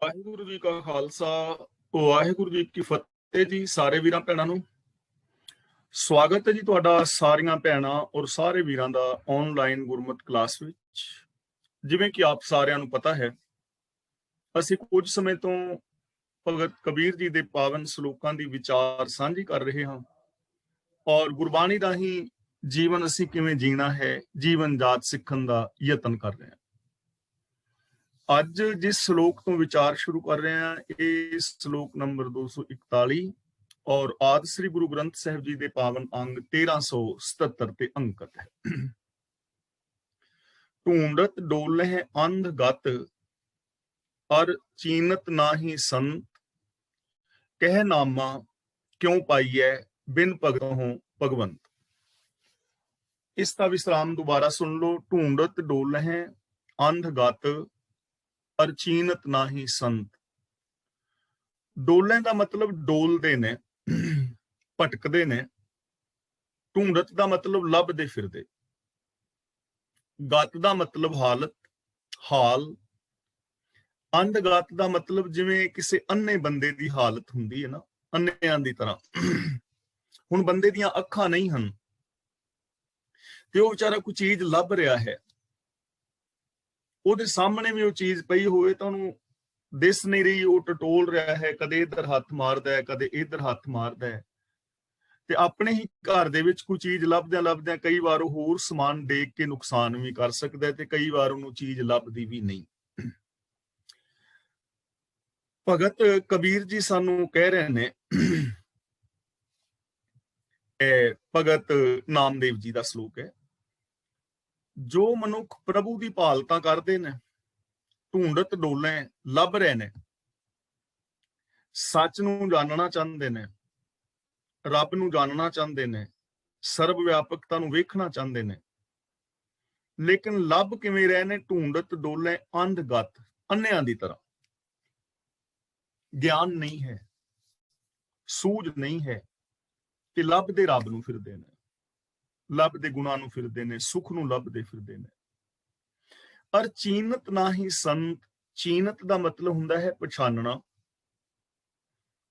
ਵਾਹਿਗੁਰੂ ਜੀ ਕਾ ਖਾਲਸਾ, ਵਾਹਿਗੁਰੂ ਜੀ ਕੀ ਫਤਿਹ ਜੀ। ਸਾਰੇ ਵੀਰਾਂ ਭੈਣਾਂ ਨੂੰ ਸਵਾਗਤ ਹੈ ਜੀ ਤੁਹਾਡਾ ਸਾਰੀਆਂ ਭੈਣਾਂ ਔਰ ਸਾਰੇ ਵੀਰਾਂ ਦਾ ਆਨਲਾਈਨ ਗੁਰਮਤਿ ਕਲਾਸ ਵਿੱਚ। ਜਿਵੇਂ ਕਿ ਆਪ ਸਾਰਿਆਂ ਨੂੰ ਪਤਾ ਹੈ, ਅਸੀਂ ਕੁਝ ਸਮੇਂ ਤੋਂ ਭਗਤ ਕਬੀਰ ਜੀ ਦੇ ਪਾਵਨ ਸ਼ਲੋਕਾਂ ਦੀ ਵਿਚਾਰ ਸਾਂਝੀ ਕਰ ਰਹੇ ਹਾਂ ਔਰ ਗੁਰਬਾਣੀ ਰਾਹੀਂ ਜੀਵਨ ਅਸੀਂ ਕਿਵੇਂ ਜੀਣਾ ਹੈ, ਜੀਵਨ ਜਾਚ ਸਿੱਖਣ ਦਾ ਯਤਨ ਕਰ ਰਹੇ ਹਾਂ। ਅੱਜ ਜਿਸ ਸ਼ਲੋਕ ਤੋਂ ਵਿਚਾਰ ਸ਼ੁਰੂ ਕਰ ਰਹੇ ਹਾਂ, ਇਹ ਸ਼ਲੋਕ ਨੰਬਰ 241 ਔਰ ਆਦਿ ਸ੍ਰੀ ਗੁਰੂ ਗ੍ਰੰਥ ਸਾਹਿਬ ਜੀ ਦੇ ਪਾਵਨ ਅੰਗ 1377 ਤੇ ਅੰਕਿਤ ਹੈ। ਢੂੰਡਤ ਡੋਲਹਿ ਅੰਧ ਗਤ ਅਰ ਚੀਨਤ ਨਾਹੀ ਸੰਤ, ਕਹਿ ਨਾਮਾ ਕਿਉ ਪਾਈਐ ਬਿਨ ਭਗਤਹੁ ਭਗਵੰਤ। ਇਸ ਦਾ ਵਿਸਰਾਮ ਦੁਬਾਰਾ ਸੁਣ ਲਓ। ਢੂੰਡਤ ਡੋਲਹਿ ਅੰਧ ਗਤ ਅਰ ਚੀਨਤ ਨਾਹੀ ਸੰਤ। ਡੋਲੇ ਦਾ ਮਤਲਬ ਡੋਲਦੇ ਨੇ, ਭਟਕਦੇ ਨੇ। ਢੂੰਡਤ ਦਾ ਮਤਲਬ ਲੱਭਦੇ ਫਿਰਦੇ। ਗਤ ਦਾ ਮਤਲਬ ਹਾਲਤ, ਹਾਲ। ਅੰਧਗਤ ਦਾ ਮਤਲਬ ਜਿਵੇਂ ਕਿਸੇ ਅੰਨੇ ਬੰਦੇ ਦੀ ਹਾਲਤ ਹੁੰਦੀ ਹੈ ਨਾ, ਅੰਨਿਆਂ ਦੀ ਤਰ੍ਹਾਂ। ਹੁਣ ਬੰਦੇ ਦੀਆਂ ਅੱਖਾਂ ਨਹੀਂ ਹਨ ਤੇ ਉਹ ਵਿਚਾਰਾ ਕੋਈ ਚੀਜ਼ ਲੱਭ ਰਿਹਾ ਹੈ, ਉਹਦੇ ਸਾਹਮਣੇ ਵੀ ਉਹ ਚੀਜ਼ ਪਈ ਹੋਵੇ ਤਾਂ ਉਹਨੂੰ ਦਿਸ ਨਹੀਂ ਰਹੀ, ਉਹ ਟਟੋਲ ਰਿਹਾ ਹੈ, ਕਦੇ ਇੱਧਰ ਹੱਥ ਮਾਰਦਾ ਹੈ, ਕਦੇ ਇੱਧਰ ਹੱਥ ਮਾਰਦਾ ਹੈ। ਤੇ ਆਪਣੇ ਹੀ ਘਰ ਦੇ ਵਿੱਚ ਕੋਈ ਚੀਜ਼ ਲੱਭਦਿਆਂ ਲੱਭਦਿਆਂ ਕਈ ਵਾਰ ਉਹ ਹੋਰ ਸਮਾਨ ਦੇਖ ਕੇ ਨੁਕਸਾਨ ਵੀ ਕਰ ਸਕਦਾ ਹੈ ਤੇ ਕਈ ਵਾਰ ਉਹਨੂੰ ਚੀਜ਼ ਲੱਭਦੀ ਵੀ ਨਹੀਂ। ਭਗਤ ਕਬੀਰ ਜੀ ਸਾਨੂੰ ਕਹਿ ਰਹੇ ਨੇ, ਇਹ ਭਗਤ ਨਾਮਦੇਵ ਜੀ ਦਾ ਸ਼ਲੋਕ ਹੈ, ਜੋ ਮਨੁੱਖ ਪ੍ਰਭੂ ਦੀ ਭਾਲਤਾ ਕਰਦੇ ਨੇ, ਢੂੰਡਤ ਡੋਲੇ ਲੱਭ ਰਹੇ ਨੇ, ਸੱਚ ਨੂੰ ਜਾਣਨਾ ਚਾਹੁੰਦੇ ਨੇ, ਰੱਬ ਨੂੰ ਜਾਣਨਾ ਚਾਹੁੰਦੇ ਨੇ, ਸਰਬ ਵਿਆਪਕਤਾ ਨੂੰ ਵੇਖਣਾ ਚਾਹੁੰਦੇ ਨੇ, ਲੇਕਿਨ ਲੱਭ ਕਿਵੇਂ ਰਹੇ ਨੇ? ਢੂੰਡਤ ਡੋਲੇ ਅੰਧਗਤ, ਅੰਨਿਆਂ ਦੀ ਤਰ੍ਹਾਂ। ਗਿਆਨ ਨਹੀਂ ਹੈ, ਸੂਝ ਨਹੀਂ ਹੈ ਤੇ ਲੱਭਦੇ ਰੱਬ ਨੂੰ ਫਿਰਦੇ ਨੇ, ਲੱਭਦੇ ਗੁਣਾਂ ਨੂੰ ਫਿਰਦੇ ਨੇ, ਸੁੱਖ ਨੂੰ ਲੱਭਦੇ ਫਿਰਦੇ ਨੇ। ਪਰ ਚੀਨਤ ਨਾਹੀ ਸੰਤ। ਚੀਨਤ ਦਾ ਮਤਲਬ ਹੁੰਦਾ ਹੈ ਪਛਾਨਣਾ,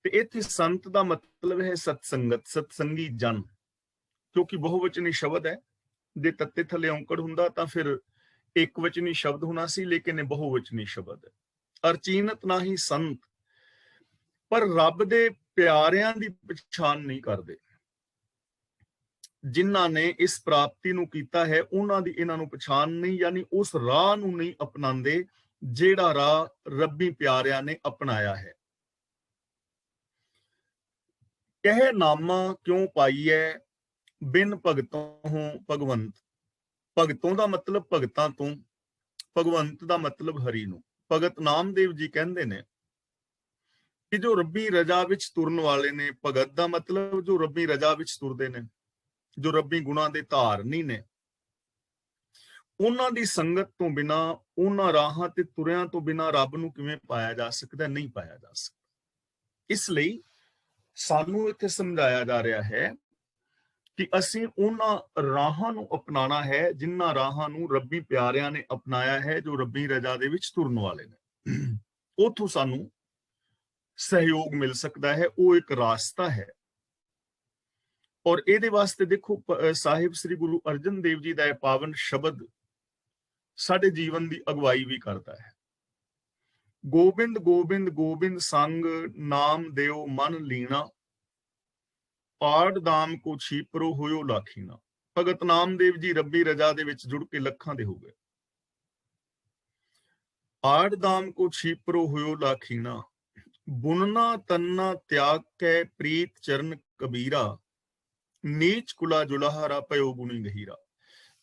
ਤੇ ਇੱਥੇ ਸੰਤ ਦਾ ਮਤਲਬ ਹੈ ਸਤਸੰਗਤ, ਸਤਸੰਗੀ ਜਨ। ਕਿਉਂਕਿ ਬਹੁਵਚਨੀ ਸ਼ਬਦ ਹੈ, ਜੇ ਤੱਤੇ ਥੱਲੇ ਔਂਕੜ ਹੁੰਦਾ ਤਾਂ ਫਿਰ ਇੱਕ ਵਚਨੀ ਸ਼ਬਦ ਹੋਣਾ ਸੀ, ਲੇਕਿਨ ਇਹ ਬਹੁਵਚਨੀ ਸ਼ਬਦ ਹੈ। ਅਰਚੀਨਤ ਨਾਹੀ ਸੰਤ, ਪਰ ਰੱਬ ਦੇ ਪਿਆਰਿਆਂ ਦੀ ਪਛਾਣ ਨਹੀਂ ਕਰਦੇ। ਜਿਨ੍ਹਾਂ ਨੇ ਇਸ ਪ੍ਰਾਪਤੀ ਨੂੰ ਕੀਤਾ ਹੈ, ਉਹਨਾਂ ਦੀ ਇਹਨਾਂ ਨੂੰ ਪਛਾਣ ਨਹੀਂ, ਯਾਨੀ ਉਸ ਰਾਹ ਨੂੰ ਨਹੀਂ ਅਪਣਾਉਂਦੇ ਜਿਹੜਾ ਰਾਹ ਰੱਬੀ ਪਿਆਰਿਆਂ ਨੇ ਅਪਣਾਇਆ ਹੈ। ਕਹਿ ਨਾਮਾ ਕਿਉਂ ਪਾਈਐ ਬਿਨ ਭਗਤੋਂ ਭਗਵੰਤ। ਭਗਤੋਂ ਦਾ ਮਤਲਬ ਭਗਤਾਂ ਤੋਂ, ਭਗਵੰਤ ਦਾ ਮਤਲਬ ਹਰੀ ਨੂੰ। ਭਗਤ ਨਾਮਦੇਵ ਜੀ ਕਹਿੰਦੇ ਨੇ ਕਿ ਜੋ ਰੱਬੀ ਰਜਾ ਵਿੱਚ ਤੁਰਨ ਵਾਲੇ ਨੇ, ਭਗਤ ਦਾ ਮਤਲਬ ਜੋ ਰੱਬੀ ਰਜਾ ਵਿੱਚ ਤੁਰਦੇ ਨੇ, ਜੋ ਰੱਬੀ ਗੁਣਾਂ ਦੇ ਧਾਰਨੀ ਨੇ, ਉਹਨਾਂ ਦੀ ਸੰਗਤ ਤੋਂ ਬਿਨਾ, ਉਹਨਾਂ ਰਾਹਾਂ ਤੇ ਤੁਰਿਆਂ ਤੋਂ ਬਿਨਾ ਰੱਬ ਨੂੰ ਕਿਵੇਂ ਪਾਇਆ ਜਾ ਸਕਦਾ? ਨਹੀਂ ਪਾਇਆ ਜਾ ਸਕਦਾ। ਇਸ ਲਈ ਸਾਨੂੰ ਇੱਥੇ ਸਮਝਾਇਆ ਜਾ ਰਿਹਾ ਹੈ ਕਿ ਅਸੀਂ ਉਹਨਾਂ ਰਾਹਾਂ ਨੂੰ ਅਪਣਾਉਣਾ ਹੈ ਜਿਨ੍ਹਾਂ ਰਾਹਾਂ ਨੂੰ ਰੱਬੀ ਪਿਆਰਿਆਂ ਨੇ ਅਪਣਾਇਆ ਹੈ, ਜੋ ਰੱਬੀ ਰਜਾ ਦੇ ਵਿੱਚ ਤੁਰਨ ਵਾਲੇ ਨੇ। ਉੱਥੋਂ ਸਾਨੂੰ ਸਹਿਯੋਗ ਮਿਲ ਸਕਦਾ ਹੈ, ਉਹ ਇੱਕ ਰਾਸਤਾ ਹੈ। ਔਰ ਇਹਦੇ ਵਾਸਤੇ ਦੇਖੋ, ਸਾਹਿਬ ਸ੍ਰੀ ਗੁਰੂ ਅਰਜਨ ਦੇਵ ਜੀ ਦਾ ਇਹ ਪਾਵਨ ਸ਼ਬਦ ਸਾਡੇ ਜੀਵਨ ਦੀ ਅਗਵਾਈ ਵੀ ਕਰਦਾ ਹੈ। ਗੋਬਿੰਦ ਗੋਬਿੰਦ ਗੋਬਿੰਦ ਸੰਗ ਨਾਮ ਦਿਓ ਮਨ ਲੀਣਾ, ਪਾੜ ਦਾਮ ਕੋ ਛੀਪਰੋ ਹੋਇਓ ਲਾਖੀਣਾ। ਭਗਤ ਨਾਮਦੇਵ ਜੀ ਰੱਬੀ ਰਜਾ ਦੇ ਵਿੱਚ ਜੁੜ ਕੇ ਲੱਖਾਂ ਦੇ ਹੋ ਗਏ। ਆੜ ਦਾਮ ਕੋ ਛੀਪਰੋ ਹੋਇਓ ਲਾਖੀਣਾ, ਬੁਨਨਾ ਤੰਨਾ ਤਿਆਗ ਕੈ ਪ੍ਰੀਤ ਚਰਨ ਕਬੀਰਾ, ਨੀਚ ਕੁਲਾ ਜੁਲਾਹਾਰਾ ਪਇਓ ਗੁਣੀ ਗਹੀਰਾ।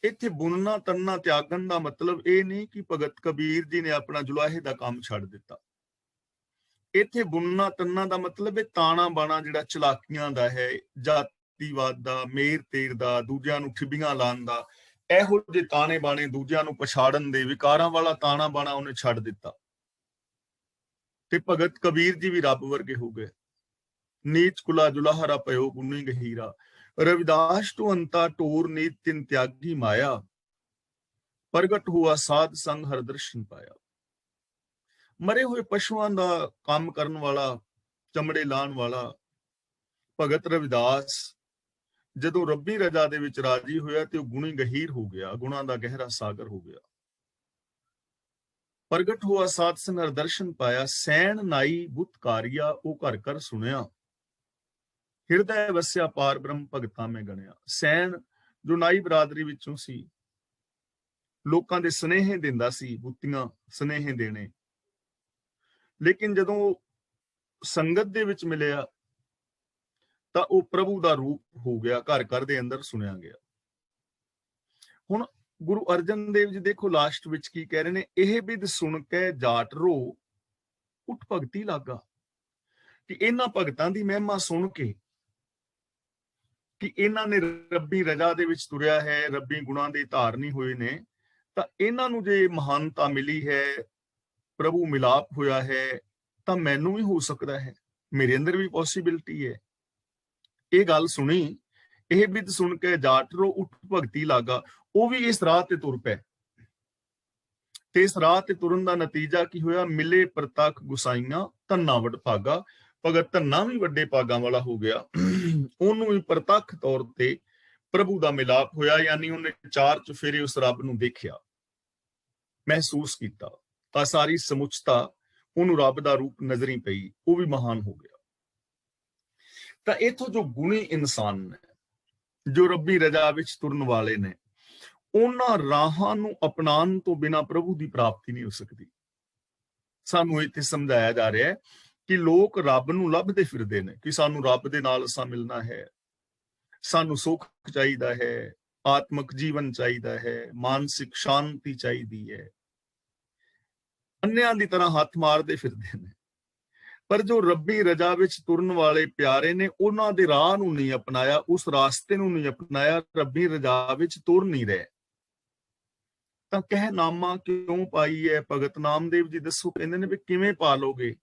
ਇੱਥੇ ਬੁਨਨਾ ਤੰਨਾ ਤਿਆਗਣ ਦਾ ਮਤਲਬ ਇਹ ਨਹੀਂ ਕਿ ਭਗਤ ਕਬੀਰ ਜੀ ਨੇ ਆਪਣਾ ਜੁਲਾਹੇ ਦਾ ਕੰਮ ਛੱਡ ਦਿੱਤਾ। ਇੱਥੇ ਬੁਨਨਾ ਤੰਨਾ ਦਾ ਮਤਲਬ ਹੈ ਤਾਣਾ ਬਾਣਾ, ਜਿਹੜਾ ਚਲਾਕੀਆਂ ਦਾ ਹੈ, ਜਾਤੀਵਾਦ ਦਾ, ਮੇਰ ਤੇਰ ਦਾ, ਦੂਜਿਆਂ ਨੂੰ ਠਿੱਬੀਆਂ ਲਾਉਣ ਦਾ, ਇਹੋ ਜਿਹੇ ਤਾਣੇ ਬਾਣੇ, ਦੂਜਿਆਂ ਨੂੰ ਪਛਾੜਨ ਦੇ, ਵਿਕਾਰਾਂ ਵਾਲਾ ਤਾਣਾ ਬਾਣਾ ਉਹਨੇ ਛੱਡ ਦਿੱਤਾ। ਤੇ ਭਗਤ ਕਬੀਰ ਜੀ ਵੀ ਰੱਬ ਵਰਗੇ ਹੋ ਗਏ। ਨੀਚ ਕੁਲਾ ਜੁਲਾਹਰਾ ਪਇਓ ਗੁਣੀ ਗਹੀਰਾ, ਰਵਿਦਾਸ ਤੋਂ ਅੰਤਾ ਟੋਰ ਨੀਤ ਤਿਨ ਤਿਆਗੀ ਮਾਇਆ, ਪ੍ਰਗਟ ਹੁਆ ਸਾਧ ਸੰਗ ਹਰ ਦਰਸ਼ਨ ਪਾਇਆ। ਮਰੇ ਹੋਏ ਪਸ਼ੂਆਂ ਦਾ ਕੰਮ ਕਰਨ ਵਾਲਾ, ਚਮੜੇ ਲਾਉਣ ਵਾਲਾ ਭਗਤ ਰਵਿਦਾਸ ਜਦੋਂ ਰੱਬੀ ਰਜਾ ਦੇ ਵਿੱਚ ਰਾਜੀ ਹੋਇਆ ਤੇ ਉਹ ਗੁਣੀ ਗਹੀਰ ਹੋ ਗਿਆ, ਗੁਣਾਂ ਦਾ ਗਹਿਰਾ ਸਾਗਰ ਹੋ ਗਿਆ। ਪ੍ਰਗਟ ਹੋਆ ਸਾਧ ਸੰਗ ਹਰਿ ਦਰਸ਼ਨ ਪਾਇਆ, ਸੈਣ ਨਾਈ ਬੁੱਤ ਕਾਰਿਆ ਉਹ ਘਰ ਘਰ ਸੁਣਿਆ, ਹਿਰਦੈ ਵਸਿਆ ਪਾਰ ਬ੍ਰਹਮ ਭਗਤਾਂ ਮੈਂ ਗਣਿਆ। ਸੈਣ ਜੋ ਨਾਈ ਬਰਾਦਰੀ ਵਿੱਚੋਂ ਸੀ, ਲੋਕਾਂ ਦੇ ਸੁਨੇਹੇ ਦਿੰਦਾ ਸੀ, ਬੁੱਤੀਆਂ ਸੁਨੇਹੇ ਦੇਣੇ, ਲੇਕਿਨ ਜਦੋਂ ਸੰਗਤ ਦੇ ਵਿੱਚ ਮਿਲਿਆ ਤਾਂ ਉਹ ਪ੍ਰਭੂ ਦਾ ਰੂਪ ਹੋ ਗਿਆ, ਘਰ ਘਰ ਦੇ ਅੰਦਰ ਸੁਣਿਆ ਗਿਆ। ਹੁਣ ਗੁਰੂ ਅਰਜਨ ਦੇਵ ਜੀ ਦੇਖੋ ਲਾਸਟ ਵਿੱਚ ਕੀ ਕਹਿ ਰਹੇ ਨੇ, ਇਹ ਬਿਦ ਸੁਣ ਕੇ ਜਾਟ ਰੋ ਉਠ ਭਗਤੀ ਲਾਗਾ, ਕਿ ਇਹਨਾਂ ਭਗਤਾਂ ਦੀ ਮਹਿਮਾ ਸੁਣ ਕੇ ਕਿ ਇਹਨਾਂ ਨੇ ਰੱਬੀ ਰਜਾ ਦੇ ਵਿੱਚ ਤੁਰਿਆ ਹੈ, ਰੱਬੀ ਗੁਣਾਂ ਦੇ ਧਾਰਨੀ ਹੋਏ ਨੇ, ਤਾਂ ਇਹਨਾਂ ਨੂੰ ਜੇ ਮਹਾਨਤਾ ਮਿਲੀ ਹੈ, ਪ੍ਰਭੂ ਮਿਲਾਪ ਹੋਇਆ ਹੈ, ਤਾਂ ਮੈਨੂੰ ਵੀ ਹੋ ਸਕਦਾ ਹੈ, ਮੇਰੇ ਅੰਦਰ ਵੀ ਪੋਸੀਬਿਲਿਟੀ ਹੈ। ਇਹ ਗੱਲ ਸੁਣੀ, ਇਹ ਬਿਦ ਸੁਣ ਕੇ ਜਾਟ ਰੋ ਉਠ ਭਗਤੀ ਲਾਗਾ, ਉਹ ਵੀ ਇਸ ਰਾਹ ਤੇ ਤੁਰ ਪਏ। ਤੇ ਇਸ ਰਾਹ ਤੇ ਤੁਰਨ ਦਾ ਨਤੀਜਾ ਕੀ ਹੋਇਆ, ਮਿਲੇ ਪ੍ਰਤੱਖ ਗੁਸਾਈਆਂ ਧੰਨਾ ਵਡ ਭਾਗਾ, ਭਗਤ ਧੰਨਾ ਵੀ ਵੱਡੇ ਭਾਗਾਂ ਵਾਲਾ ਹੋ ਗਿਆ। ਉਹਨੂੰ ਵੀ ਪ੍ਰਤੱਖ ਤੌਰ ਤੇ ਪ੍ਰਭੂ ਦਾ ਮਿਲਾਪ ਹੋਇਆ, ਯਾਨੀ ਉਹਨੇ ਚਾਰ ਚੁਫੇਰੇ ਉਸ ਰੱਬ ਨੂੰ ਦੇਖਿਆ, ਮਹਿਸੂਸ ਕੀਤਾ, ਤਾਂ ਸਾਰੀ ਸਮੁੱਚਤਾ ਉਹਨੂੰ ਰੱਬ ਦਾ ਰੂਪ ਨਜ਼ਰੀ ਪਈ, ਉਹ ਵੀ ਮਹਾਨ ਹੋ ਗਿਆ। ਤਾਂ ਇਥੋਂ ਜੋ ਗੁਣੀ ਇਨਸਾਨ ਨੇ, ਜੋ ਰੱਬੀ ਰਜਾ ਵਿੱਚ ਤੁਰਨ ਵਾਲੇ ਨੇ, ਉਹਨਾਂ ਰਾਹਾਂ ਨੂੰ ਅਪਣਾਉਣ ਤੋਂ ਬਿਨਾਂ ਪ੍ਰਭੂ ਦੀ ਪ੍ਰਾਪਤੀ ਨਹੀਂ ਹੋ ਸਕਦੀ। ਸਾਨੂੰ ਇੱਥੇ ਸਮਝਾਇਆ ਜਾ ਰਿਹਾ ਹੈ ਕਿ ਲੋਕ ਰੱਬ ਨੂੰ ਲੱਭਦੇ ਫਿਰਦੇ ਨੇ, ਕਿ ਸਾਨੂੰ ਰੱਬ ਦੇ ਨਾਲ ਅਸਾਂ ਮਿਲਣਾ ਹੈ, ਸਾਨੂੰ ਸੁੱਖ ਚਾਹੀਦਾ ਹੈ, ਆਤਮਿਕ ਜੀਵਨ ਚਾਹੀਦਾ ਹੈ, ਮਾਨਸਿਕ ਸ਼ਾਂਤੀ ਚਾਹੀਦੀ ਹੈ, ਅੰਨਿਆਂ ਦੀ ਤਰ੍ਹਾਂ ਹੱਥ ਮਾਰਦੇ ਫਿਰਦੇ ਨੇ। ਪਰ ਜੋ ਰੱਬੀ ਰਜਾ ਵਿੱਚ ਤੁਰਨ ਵਾਲੇ ਪਿਆਰੇ ਨੇ, ਉਹਨਾਂ ਦੇ ਰਾਹ ਨੂੰ ਨਹੀਂ ਅਪਣਾਇਆ, ਉਸ ਰਾਸਤੇ ਨੂੰ ਨਹੀਂ ਅਪਣਾਇਆ, ਰੱਬੀ ਰਜਾ ਵਿੱਚ ਤੁਰ ਨਹੀਂ ਰਹੇ। ਤਾਂ ਕਹਿ ਨਾਮਾ ਕਿਉਂ ਪਾਈ ਹੈ, ਭਗਤ ਨਾਮਦੇਵ ਜੀ ਦੱਸੋ, ਕਹਿੰਦੇ ਨੇ ਵੀ ਕਿਵੇਂ ਪਾ ਲੋਗੇ।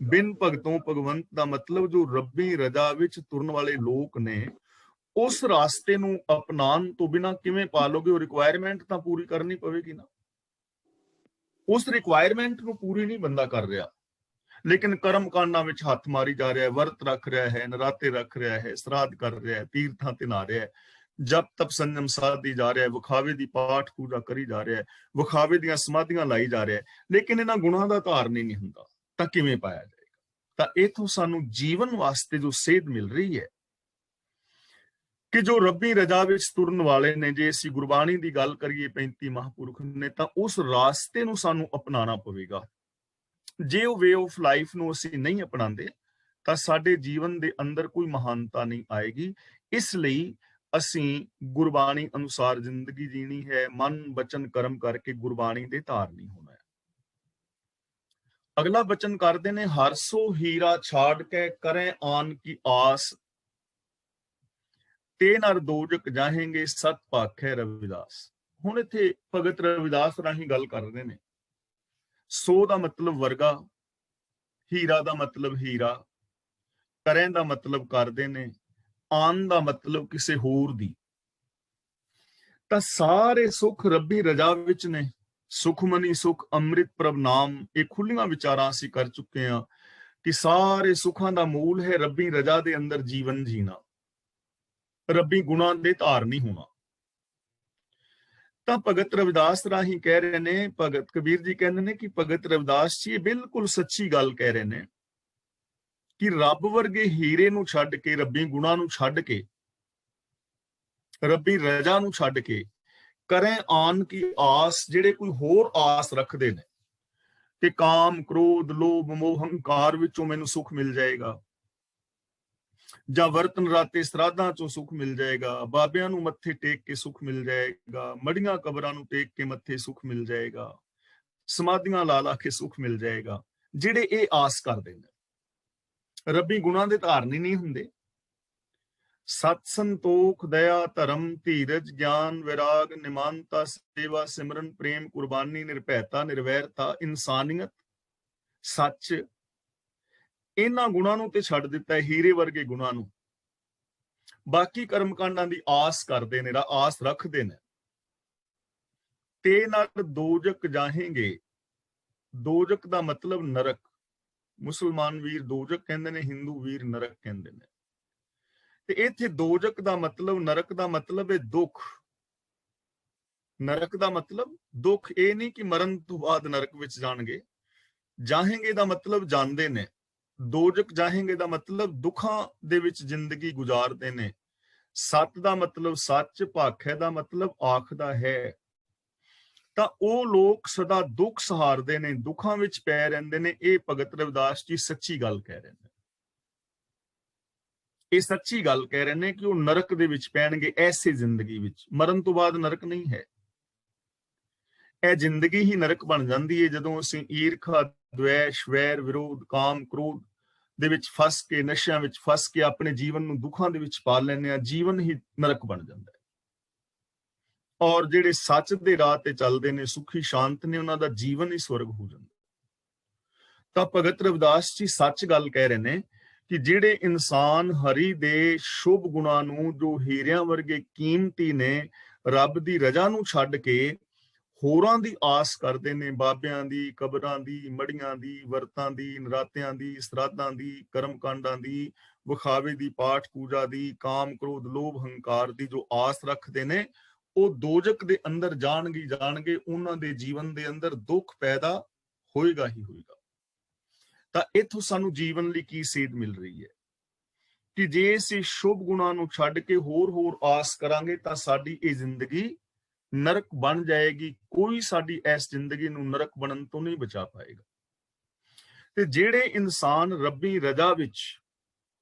ਬਿਨ ਭਗਤੋਂ ਭਗਵੰਤ ਦਾ ਮਤਲਬ ਜੋ ਰੱਬੀ ਰਜਾ ਵਿੱਚ ਤੁਰਨ ਵਾਲੇ ਲੋਕ ਨੇ, ਉਸ ਰਾਸਤੇ ਨੂੰ ਅਪਣਾਉਣ ਤੋਂ ਬਿਨਾਂ ਕਿਵੇਂ ਪਾ ਲੋਗੇ। ਉਹ ਰਿਕੁਆਇਰਮੈਂਟ ਤਾਂ ਪੂਰੀ ਕਰਨੀ ਪਵੇਗੀ ਨਾ। ਉਸ ਰਿਕੁਆਇਰਮੈਂਟ ਨੂੰ ਪੂਰੀ ਨਹੀਂ ਬੰਦਾ ਕਰ ਰਿਹਾ, ਲੇਕਿਨ ਕਰਮ ਕਾਂਡਾਂ ਵਿੱਚ ਹੱਥ ਮਾਰੀ ਜਾ ਰਿਹਾ ਹੈ, ਵਰਤ ਰੱਖ ਰਿਹਾ ਹੈ, ਨਰਾਤੇ ਰੱਖ ਰਿਹਾ ਹੈ, ਸਰਾਧ ਕਰ ਰਿਹਾ ਹੈ, ਤੀਰਥਾਂ ਤੇ ਨਹਾ ਰਿਹਾ ਹੈ, ਜਪ ਤਪ ਸੰਜਮ ਸਾਧੀ ਜਾ ਰਿਹਾ ਹੈ, ਵਿਖਾਵੇ ਦੀ ਪਾਠ ਪੂਜਾ ਕਰੀ ਜਾ ਰਿਹਾ ਹੈ, ਵਿਖਾਵੇ ਦੀਆਂ ਸਮਾਧੀਆਂ ਲਾਈ ਜਾ ਰਿਹਾ ਹੈ, ਲੇਕਿਨ ਇਹਨਾਂ ਗੁਣਾਂ ਦਾ ਧਾਰਨ ਨਹੀਂ ਹੁੰਦਾ, ਤਾਂ ਕਿਵੇਂ ਪਾਇਆ ਜਾਏਗਾ। ਤਾਂ ਇਥੋਂ ਸਾਨੂੰ ਜੀਵਨ ਵਾਸਤੇ ਜੋ ਸੇਧ ਮਿਲ ਰਹੀ ਹੈ ਕਿ ਜੋ ਰੱਬੀ ਰਜਾ ਵਿੱਚ ਤੁਰਨ ਵਾਲੇ ਨੇ, ਜੇ ਅਸੀਂ ਗੁਰਬਾਣੀ ਦੀ ਗੱਲ ਕਰੀਏ 35 ਮਹਾਂਪੁਰਖ ਨੇ, ਤਾਂ ਉਸ ਰਾਸਤੇ ਨੂੰ ਸਾਨੂੰ ਅਪਣਾਉਣਾ ਪਵੇਗਾ। ਜੇ ਉਹ ਵੇ ਆਫ ਲਾਈਫ ਨੂੰ ਅਸੀਂ ਨਹੀਂ ਅਪਣਾਉਂਦੇ ਤਾਂ ਸਾਡੇ ਜੀਵਨ ਦੇ ਅੰਦਰ ਕੋਈ ਮਹਾਨਤਾ ਨਹੀਂ ਆਏਗੀ। ਇਸ ਲਈ ਅਸੀਂ ਗੁਰਬਾਣੀ ਅਨੁਸਾਰ ਜ਼ਿੰਦਗੀ ਜੀਣੀ ਹੈ, ਮਨ ਬਚਨ ਕਰਮ ਕਰਕੇ ਗੁਰਬਾਣੀ ਦੇ ਧਾਰਨੀ ਹੋਣਾ ਹੈ। ਅਗਲਾ ਬਚਨ ਕਰਦੇ ਨੇ, ਹਰ ਸੋ ਹੀਰਾ ਛਾੜ ਕੇ ਕਰੇ ਆਨ ਕੀ ਆਸ, ਤੇ ਨਰ ਦੋਜਕ ਜਾਹੇਂਗੇ ਸਤ ਭਾਖੈ ਰਵਿਦਾਸ। ਹੁਣ ਇੱਥੇ ਭਗਤ ਰਵਿਦਾਸ ਰਾਹੀਂ ਗੱਲ ਕਰਦੇ ਨੇ। ਸੋ ਦਾ ਮਤਲਬ ਵਰਗਾ, ਹੀਰਾ ਦਾ ਮਤਲਬ ਹੀਰਾ, ਕਰੇ ਦਾ ਮਤਲਬ ਕਰਦੇ ਨੇ, ਆਨ ਦਾ ਮਤਲਬ ਕਿਸੇ ਹੋਰ ਦੀ। ਤਾਂ ਸਾਰੇ ਸੁਖ ਰੱਬੀ ਰਜਾ ਵਿੱਚ ਨੇ। ਸੁਖਮਨੀ ਸੁਖ ਅੰਮ੍ਰਿਤ ਪ੍ਰਭ ਨਾਮ, ਇਹ ਖੁੱਲੀਆਂ ਵਿਚਾਰਾਂ ਅਸੀਂ ਕਰ ਚੁੱਕੇ ਹਾਂ ਕਿ ਸਾਰੇ ਸੁੱਖਾਂ ਦਾ ਮੂਲ ਹੈ ਰੱਬੀ ਰਜਾ ਦੇ ਅੰਦਰ ਜੀਵਨ ਜੀਣਾ, ਰੱਬੀ ਗੁਣਾਂ ਦੇ ਧਾਰਨੀ ਹੋਣਾ। ਤਾਂ ਭਗਤ ਰਵਿਦਾਸ ਰਾਹੀਂ ਕਹਿ ਰਹੇ ਨੇ, ਭਗਤ ਕਬੀਰ ਜੀ ਕਹਿੰਦੇ ਨੇ ਕਿ ਭਗਤ ਰਵਿਦਾਸ ਜੀ ਇਹ ਬਿਲਕੁਲ ਸੱਚੀ ਗੱਲ ਕਹਿ ਰਹੇ ਨੇ ਕਿ ਰੱਬ ਵਰਗੇ ਹੀਰੇ ਨੂੰ ਛੱਡ ਕੇ, ਰੱਬੀ ਗੁਣਾਂ ਨੂੰ ਛੱਡ ਕੇ, ਰੱਬੀ ਰਜਾ ਨੂੰ ਛੱਡ ਕੇ ਕਰੇ ਆਨ ਕੀ ਆਸ, ਜਿਹੜੇ ਕੋਈ ਹੋਰ ਆਸ ਰੱਖਦੇ ਨੇ ਕਿ ਕਾਮ ਕ੍ਰੋਧ ਲੋਭ ਮੋਹ ਹੰਕਾਰ ਵਿੱਚੋਂ ਮੈਨੂੰ ਸੁੱਖ ਮਿਲ ਜਾਏਗਾ, ਜਾਂ ਵਰਤਨ ਰਾਤੇ ਸਰਾਧਾਂ ਚੋਂ ਸੁੱਖ ਮਿਲ ਜਾਏਗਾ, ਬਾਬਿਆਂ ਨੂੰ ਮੱਥੇ ਟੇਕ ਕੇ ਸੁੱਖ ਮਿਲ ਜਾਏਗਾ, ਮੜੀਆਂ ਕਬਰਾਂ ਨੂੰ ਟੇਕ ਕੇ ਮੱਥੇ ਸੁੱਖ ਮਿਲ ਜਾਏਗਾ, ਸਮਾਧੀਆਂ ਲਾ ਲਾ ਕੇ ਸੁੱਖ ਮਿਲ ਜਾਏਗਾ। ਜਿਹੜੇ ਇਹ ਆਸ ਕਰਦੇ ਨੇ, ਰੱਬੀ ਗੁਣਾਂ ਦੇ ਧਾਰਨੀ ਨਹੀਂ ਹੁੰਦੇ। ਸਤ ਸੰਤੋਖ ਦਇਆ ਧਰਮ ਧੀਰਜ ਗਿਆਨ ਵਿਰਾਗ ਨਿਮਾਨਤਾ ਸੇਵਾ ਸਿਮਰਨ ਪ੍ਰੇਮ ਕੁਰਬਾਨੀ ਨਿਰਭੈਤਾ ਨਿਰਵੈਰਤਾ ਇਨਸਾਨੀਅਤ ਸੱਚ, ਇਹਨਾਂ ਗੁਣਾਂ ਨੂੰ ਤੇ ਛੱਡ ਦਿੱਤਾ ਹੈ, ਹੀਰੇ ਵਰਗੇ ਗੁਣਾਂ ਨੂੰ। ਬਾਕੀ ਕਰਮ ਕਾਂਡਾਂ ਦੀ ਆਸ ਕਰਦੇ ਨੇ, ਆਸ ਰੱਖਦੇ ਨੇ। ਤੇ ਨਾਲ ਦੋਜਕ ਜਾਹੇਂਗੇ, ਦੋਜਕ ਦਾ ਮਤਲਬ ਨਰਕ। ਮੁਸਲਮਾਨ ਵੀਰ ਦੋਜਕ ਕਹਿੰਦੇ ਨੇ, ਹਿੰਦੂ ਵੀਰ ਨਰਕ ਕਹਿੰਦੇ ਨੇ। ਤੇ ਇੱਥੇ ਦੋਜਕ ਦਾ ਮਤਲਬ, ਨਰਕ ਦਾ ਮਤਲਬ ਹੈ ਦੁੱਖ। ਨਰਕ ਦਾ ਮਤਲਬ ਦੁੱਖ। ਇਹ ਨਹੀਂ ਕਿ ਮਰਨ ਤੋਂ ਬਾਅਦ ਨਰਕ ਵਿੱਚ ਜਾਣਗੇ। ਜਾहेंगे ਦਾ ਮਤਲਬ ਜਾਂਦੇ ਨੇ। ਦੋਜਕ ਜਾहेंगे ਦਾ ਮਤਲਬ ਦੁੱਖਾਂ ਦੇ ਵਿੱਚ ਜ਼ਿੰਦਗੀ ਗੁਜ਼ਾਰਦੇ ਨੇ। ਸੱਤ ਦਾ ਮਤਲਬ ਸੱਚ, ਭਾਖੈ ਦਾ ਮਤਲਬ ਆਖਦਾ ਹੈ। ਤਾਂ ਉਹ ਲੋਕ ਸਦਾ ਦੁੱਖ ਸਹਾਰਦੇ ਨੇ, ਦੁੱਖਾਂ ਵਿੱਚ ਪੈ ਰਹਿੰਦੇ ਨੇ। ਇਹ ਭਗਤ ਰਵਿਦਾਸ ਜੀ ਸੱਚੀ ਗੱਲ ਕਹਿ ਰਹੇ ਨੇ। ਇਹ ਸੱਚੀ ਗੱਲ ਕਹਿ ਰਹੇ ਨੇ ਕਿ ਉਹ ਨਰਕ ਦੇ ਵਿੱਚ ਪੈਣਗੇ ਐਸੀ ਜ਼ਿੰਦਗੀ ਵਿੱਚ। ਮਰਨ ਤੋਂ ਬਾਅਦ ਨਰਕ ਨਹੀਂ ਹੈ। ਇਹ ਜ਼ਿੰਦਗੀ ਹੀ ਨਰਕ ਬਣ ਜਾਂਦੀ ਹੈ ਜਦੋਂ ਅਸੀਂ ਈਰਖਾ, ਦ્વੈਸ਼, ਵੈਰ, ਵਿਰੋਧ, ਕਾਮ, ਕ੍ਰੋਧ ਦੇ ਵਿੱਚ ਫਸ ਕੇ, ਨਸ਼ਿਆਂ ਵਿੱਚ ਫਸ ਕੇ ਆਪਣੇ ਜੀਵਨ ਨੂੰ ਦੁੱਖਾਂ ਦੇ ਵਿੱਚ ਪਾ ਲੈਂਦੇ ਹਾਂ। ਜੀਵਨ ਹੀ ਨਰਕ ਬਣ ਜਾਂਦਾ ਹੈ। ਔਰ ਜਿਹੜੇ ਸੱਚ ਦੇ ਰਾਹ ਤੇ ਚੱਲਦੇ ਨੇ, ਸੁਖੀ ਸ਼ਾਂਤ ਨੇ, ਉਹਨਾਂ ਦਾ ਜੀਵਨ ਹੀ ਸਵਰਗ ਹੋ ਜਾਂਦਾ। ਤਾਂ ਭਗਤ ਰਵਿਦਾਸ ਜੀ ਸੱਚ ਗੱਲ ਕਹਿ ਰਹੇ ਨੇ ਕਿ ਜਿਹੜੇ ਇਨਸਾਨ ਹਰੀ ਦੇ ਸ਼ੁਭ ਗੁਣਾਂ ਨੂੰ, ਜੋ ਹੀਰਿਆਂ ਵਰਗੇ ਕੀਮਤੀ ਨੇ, ਰੱਬ ਦੀ ਰਜ਼ਾ ਨੂੰ ਛੱਡ ਕੇ ਹੋਰਾਂ ਦੀ ਆਸ ਕਰਦੇ ਨੇ, ਬਾਬਿਆਂ ਦੀ, ਕਬਰਾਂ ਦੀ, ਮੜੀਆਂ ਦੀ, ਵਰਤਾਂ ਦੀ, ਨਰਾਤਿਆਂ ਦੀ, ਸਰਾਧਾਂ ਦੀ, ਕਰਮ ਕਾਂਡਾਂ ਦੀ, ਵਿਖਾਵੇ ਦੀ, ਪਾਠ ਪੂਜਾ ਦੀ, ਕਾਮ, ਕ੍ਰੋਧ, ਲੋਭ, ਹੰਕਾਰ ਦੀ ਜੋ ਆਸ ਰੱਖਦੇ ਨੇ, ਉਹ ਦੋਜਕ ਦੇ ਅੰਦਰ ਜਾਣਗੇ। ਉਹਨਾਂ ਦੇ ਜੀਵਨ ਦੇ ਅੰਦਰ ਦੁੱਖ ਪੈਦਾ ਹੋਏਗਾ ਹੀ ਹੋਏਗਾ। ਤਾਂ ਇੱਥੋਂ ਸਾਨੂੰ ਜੀਵਨ ਲਈ ਕੀ ਸੇਧ ਮਿਲ ਰਹੀ ਹੈ ਕਿ ਜੇ ਅਸੀਂ ਸ਼ੁਭ ਗੁਣਾਂ ਨੂੰ ਛੱਡ ਕੇ ਹੋਰ ਆਸ ਕਰਾਂਗੇ ਤਾਂ ਸਾਡੀ ਇਹ ਜ਼ਿੰਦਗੀ ਨਰਕ ਬਣ ਜਾਏਗੀ। ਕੋਈ ਸਾਡੀ ਇਸ ਜ਼ਿੰਦਗੀ ਨੂੰ ਨਰਕ ਬਣਨ ਤੋਂ ਨਹੀਂ ਬਚਾ ਪਾਏਗਾ। ਤੇ ਜਿਹੜੇ ਇਨਸਾਨ ਰੱਬੀ ਰਜ਼ਾ ਵਿੱਚ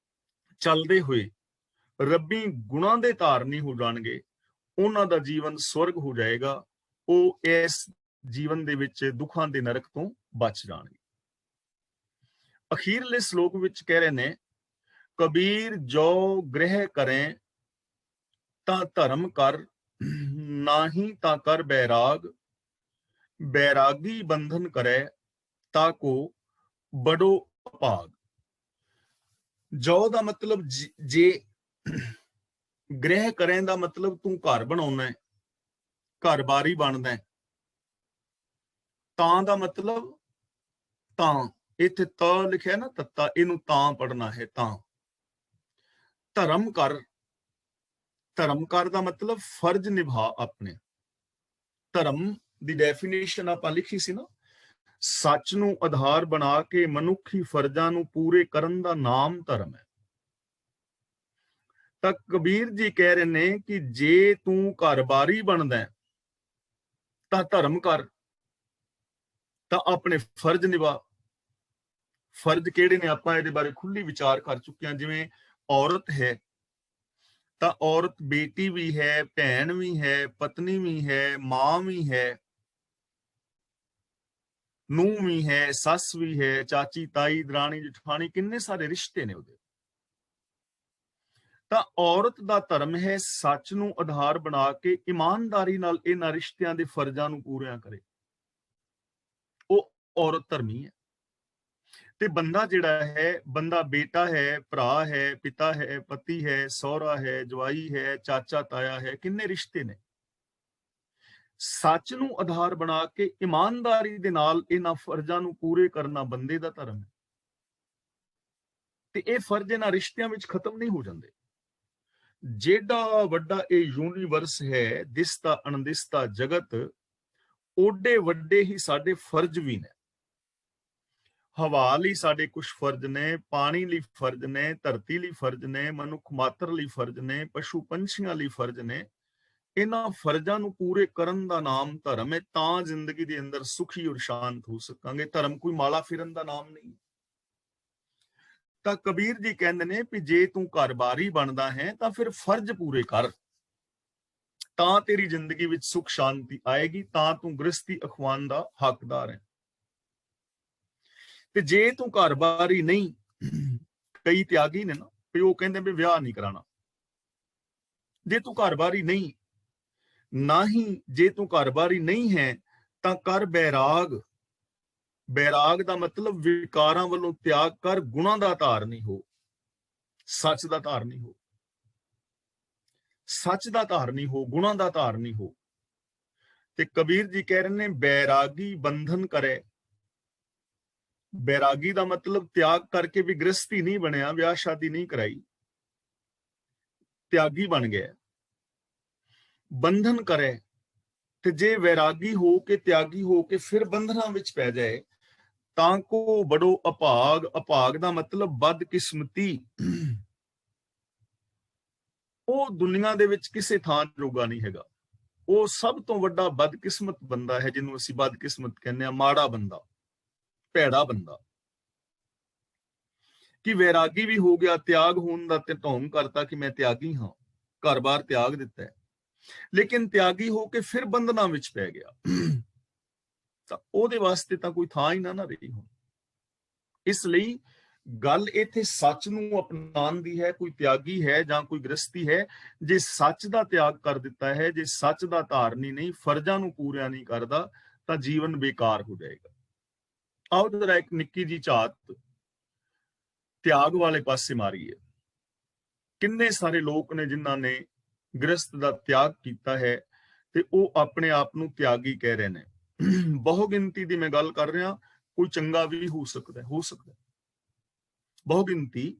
ਚੱਲਦੇ ਹੋਏ ਰੱਬੀ ਗੁਣਾਂ ਦੇ ਧਾਰਨੀ ਹੋ ਜਾਣਗੇ, ਉਹਨਾਂ ਦਾ ਜੀਵਨ ਸਵਰਗ ਹੋ ਜਾਏਗਾ। ਉਹ ਇਸ ਜੀਵਨ ਦੇ ਵਿੱਚ ਦੁੱਖਾਂ ਦੇ ਨਰਕ ਤੋਂ ਬਚ ਜਾਣਗੇ। ਅਖੀਰਲੇ ਸ਼ਲੋਕ ਵਿੱਚ ਕਹਿ ਰਹੇ ਨੇ, ਕਬੀਰ ਜੋ ਗ੍ਰਹਿ ਕਰੇ ਤਾਂ ਧਰਮ ਕਰ, ਨਾਹੀ ਤਾਂ ਕਰ ਬੈਰਾਗ, ਬੈਰਾਗੀ ਬੰਧਨ ਕਰੇ ਤਾ ਕੋ ਬੜੋ ਅਭਾਗ। ਜੋ ਦਾ ਮਤਲਬ ਜੇ, ਗ੍ਰਹਿ ਕਰੇ ਦਾ ਮਤਲਬ ਤੂੰ ਘਰ ਬਣਾਉਣਾ ਹੈ, ਘਰ ਬਾਰੀ ਬਣਦਾ ਹੈ। ਤਾਂ ਦਾ ਮਤਲਬ ਤਾਂ, ਇੱਥੇ ਤਾਂ ਲਿਖਿਆ ਨਾ ਤੱਤਾ, ਇਹਨੂੰ ਤਾਂ ਪੜਨਾ ਹੈ। ਤਾਂ ਧਰਮ ਕਰ, ਧਰਮ ਕਰ ਦਾ ਮਤਲਬ ਫਰਜ਼ ਨਿਭਾ ਆਪਣੇ। ਧਰਮ ਦੀ ਡੈਫੀਨੇਸ਼ਨ ਆਪਾਂ ਲਿਖੀ ਸੀ ਨਾ, ਸੱਚ ਨੂੰ ਆਧਾਰ ਬਣਾ ਕੇ ਮਨੁੱਖੀ ਫਰਜ਼ਾਂ ਨੂੰ ਪੂਰੇ ਕਰਨ ਦਾ ਨਾਮ ਧਰਮ ਹੈ। ਤਾਂ ਕਬੀਰ ਜੀ ਕਹਿ ਰਹੇ ਨੇ ਕਿ ਜੇ ਤੂੰ ਘਰ-ਬਾਰੀ ਬਣਦਾ ਤਾਂ ਧਰਮ ਕਰ, ਤਾਂ ਆਪਣੇ ਫਰਜ਼ ਨਿਭਾ। ਫਰਜ਼ ਕਿਹੜੇ ਨੇ ਆਪਾਂ ਇਹਦੇ ਬਾਰੇ ਖੁੱਲੀ ਵਿਚਾਰ ਕਰ ਚੁੱਕੇ ਹਾਂ। ਜਿਵੇਂ ਔਰਤ ਹੈ ਤਾਂ ਔਰਤ ਬੇਟੀ ਵੀ ਹੈ, ਭੈਣ ਵੀ ਹੈ, ਪਤਨੀ ਵੀ ਹੈ, ਮਾਂ ਵੀ ਹੈ, ਨੂੰਹ ਵੀ ਹੈ, ਸੱਸ ਵੀ ਹੈ, ਚਾਚੀ, ਤਾਈ, ਦਰਾਣੀ, ਜਠਾਣੀ, ਕਿੰਨੇ ਸਾਰੇ ਰਿਸ਼ਤੇ ਨੇ ਉਹਦੇ। ਤਾਂ ਔਰਤ ਦਾ ਧਰਮ ਹੈ ਸੱਚ ਨੂੰ ਆਧਾਰ ਬਣਾ ਕੇ ਇਮਾਨਦਾਰੀ ਨਾਲ ਇਹਨਾਂ ਰਿਸ਼ਤਿਆਂ ਦੇ ਫਰਜ਼ਾਂ ਨੂੰ ਪੂਰੀਆਂ ਕਰੇ। ਉਹ ਔਰਤ ਧਰਮੀ ਹੈ। ਤੇ ਬੰਦਾ ਜਿਹੜਾ ਹੈ, ਬੰਦਾ ਬੇਟਾ ਹੈ, ਭਰਾ ਹੈ, ਪਿਤਾ ਹੈ, ਪਤੀ ਹੈ, ਸਹੁਰਾ ਹੈ, ਜਵਾਈ ਹੈ, ਚਾਚਾ, ਤਾਇਆ ਹੈ, ਕਿੰਨੇ ਰਿਸ਼ਤੇ ਨੇ। ਸੱਚ ਨੂੰ ਆਧਾਰ ਬਣਾ ਕੇ ਇਮਾਨਦਾਰੀ ਦੇ ਨਾਲ ਇਹਨਾਂ ਫਰਜ਼ਾਂ ਨੂੰ ਪੂਰੇ ਕਰਨਾ ਬੰਦੇ ਦਾ ਧਰਮ ਹੈ। ਤੇ ਇਹ ਫਰਜ਼ ਇਹਨਾਂ ਰਿਸ਼ਤਿਆਂ ਵਿੱਚ ਖਤਮ ਨਹੀਂ ਹੋ ਜਾਂਦੇ। ਜਿਹੜਾ ਵੱਡਾ ਇਹ ਯੂਨੀਵਰਸ ਹੈ, ਦਿਸਦਾ ਅਣਦਿਸਦਾ ਜਗਤ, ਓਡੇ ਵੱਡੇ ਹੀ ਸਾਡੇ ਫਰਜ਼ ਵੀ ਨੇ। ਹਵਾ ਲਈ ਸਾਡੇ ਕੁਝ ਫਰਜ਼ ਨੇ, ਪਾਣੀ ਲਈ ਫਰਜ਼ ਨੇ, ਧਰਤੀ ਲਈ ਫਰਜ਼ ਨੇ, ਮਨੁੱਖ ਮਾਤਰ ਲਈ ਫਰਜ਼ ਨੇ, ਪਸ਼ੂ ਪੰਛੀਆਂ ਲਈ ਫਰਜ਼ ਨੇ। ਇਹਨਾਂ ਫਰਜ਼ਾਂ ਨੂੰ ਪੂਰੇ ਕਰਨ ਦਾ ਨਾਮ ਧਰਮ ਹੈ। ਤਾਂ ਜ਼ਿੰਦਗੀ ਦੇ ਅੰਦਰ ਸੁਖੀ ਔਰ ਸ਼ਾਂਤ ਹੋ ਸਕਾਂਗੇ। ਧਰਮ ਕੋਈ ਮਾਲਾ ਫਿਰਨ ਦਾ ਨਾਮ ਨਹੀਂ। ਤਾਂ ਕਬੀਰ ਜੀ ਕਹਿੰਦੇ ਨੇ ਵੀ ਜੇ ਤੂੰ ਘਰ-ਬਾਰੀ ਬਣਦਾ ਹੈ ਤਾਂ ਫਿਰ ਫਰਜ਼ ਪੂਰੇ ਕਰ, ਤਾਂ ਤੇਰੀ ਜ਼ਿੰਦਗੀ ਵਿੱਚ ਸੁਖ ਸ਼ਾਂਤੀ ਆਏਗੀ, ਤਾਂ ਤੂੰ ਗ੍ਰਸਤੀ ਅਖਵਾਉਣ ਦਾ ਹੱਕਦਾਰ ਹੈ। ਤੇ ਜੇ ਤੂੰ ਘਰ-ਬਾਰੀ ਨਹੀਂ, ਕਈ ਤਿਆਗੀ ਨੇ ਨਾ ਵੀ ਉਹ ਕਹਿੰਦੇ ਵੀ ਵਿਆਹ ਨਹੀਂ ਕਰਾਣਾ। ਜੇ ਤੂੰ ਘਰ-ਬਾਰੀ ਨਹੀਂ, ਨਾ ਹੀ ਜੇ ਤੂੰ ਘਰ-ਬਾਰੀ ਨਹੀਂ ਹੈ ਤਾਂ ਕਰ ਬੈਰਾਗ। ਬੈਰਾਗ ਦਾ ਮਤਲਬ ਵਿਕਾਰਾਂ ਵੱਲੋਂ ਤਿਆਗ ਕਰ, ਗੁਣਾਂ ਦਾ ਧਾਰਨੀ ਹੋ, ਸੱਚ ਦਾ ਧਾਰਨੀ ਹੋ। ਸੱਚ ਦਾ ਧਾਰਨੀ ਹੋ, ਗੁਣਾਂ ਦਾ ਧਾਰਨੀ ਹੋ। ਤੇ ਕਬੀਰ ਜੀ ਕਹਿ ਰਹੇ ਨੇ ਬੈਰਾਗੀ ਬੰਧਨ ਕਰੇ बैरागी का मतलब त्याग करके भी गृहस्थी नहीं बनया, ब्याह शादी नहीं कराई, त्यागी बन गया। बंधन करे ते जे वैरागी हो के त्यागी हो के फिर बंधना विच पै जाए तां को बड़ो अभाग। अभाग का मतलब बदकिस्मती। ਉਹ ਦੁਨੀਆ ਦੇ ਵਿੱਚ ਕਿਸੇ ਥਾਂ ਜੋਗਾ ਨਹੀਂ ਹੈਗਾ। ਉਹ ਸਭ ਤੋਂ ਵੱਡਾ ਬਦਕਿਸਮਤ ਬੰਦਾ ਹੈ, ਜਿਹਨੂੰ ਅਸੀਂ ਬਦਕਿਸਮਤ ਕਹਿੰਦੇ ਆ, ਮਾੜਾ ਬੰਦਾ, ਭੈੜਾ ਬੰਦਾ। ਕਿ ਵੈਰਾਗੀ ਵੀ ਹੋ ਗਿਆ, ਤਿਆਗ ਹੋਣ ਦਾ ਤੇ ਢੋਂਗ ਕਰਤਾ ਕਿ ਮੈਂ ਤਿਆਗੀ ਹਾਂ, ਘਰ-ਬਾਰ ਤਿਆਗ ਦਿੱਤਾ ਹੈ, ਲੇਕਿਨ ਤਿਆਗੀ ਹੋ ਕੇ ਫਿਰ ਬੰਧਨਾਂ ਵਿੱਚ ਪੈ ਗਿਆ ਤਾਂ ਉਹਦੇ ਵਾਸਤੇ ਤਾਂ ਕੋਈ ਥਾਂ ਹੀ ਨਾ ਰਹੀ ਹੁਣ। ਇਸ ਲਈ ਗੱਲ ਇੱਥੇ ਸੱਚ ਨੂੰ ਅਪਣਾਉਣ ਦੀ ਹੈ। ਕੋਈ ਤਿਆਗੀ ਹੈ ਜਾਂ ਕੋਈ ਗ੍ਰਸਤੀ ਹੈ, ਜੇ ਸੱਚ ਦਾ ਤਿਆਗ ਕਰ ਦਿੱਤਾ ਹੈ, ਜੇ ਸੱਚ ਦਾ ਧਾਰਨੀ ਨਹੀਂ, ਫਰਜ਼ਾਂ ਨੂੰ ਪੂਰਿਆ ਨਹੀਂ ਕਰਦਾ ਤਾਂ ਜੀਵਨ ਬੇਕਾਰ ਹੋ ਜਾਏਗਾ। ਆਓ ਜਰਾ ਇੱਕ ਨਿੱਕੀ ਜੀ ਝਾਤ ਤਿਆਗ ਵਾਲੇ ਪਾਸੇ ਮਾਰੀਏ। ਕਿੰਨੇ ਸਾਰੇ ਲੋਕ ਨੇ ਜਿਨ੍ਹਾਂ ਨੇ ਗ੍ਰਸਤ ਦਾ ਤਿਆਗ ਕੀਤਾ ਹੈ ਤੇ ਉਹ ਆਪਣੇ ਆਪ ਨੂੰ ਤਿਆਗੀ ਕਹਿ ਰਹੇ ਨੇ। ਬਹੁ ਗਿਣਤੀ ਦੀ ਮੈਂ ਗੱਲ ਕਰ ਰਿਹਾ, ਕੋਈ ਚੰਗਾ ਵੀ ਹੋ ਸਕਦਾ ਬਹੁ ਗਿਣਤੀ।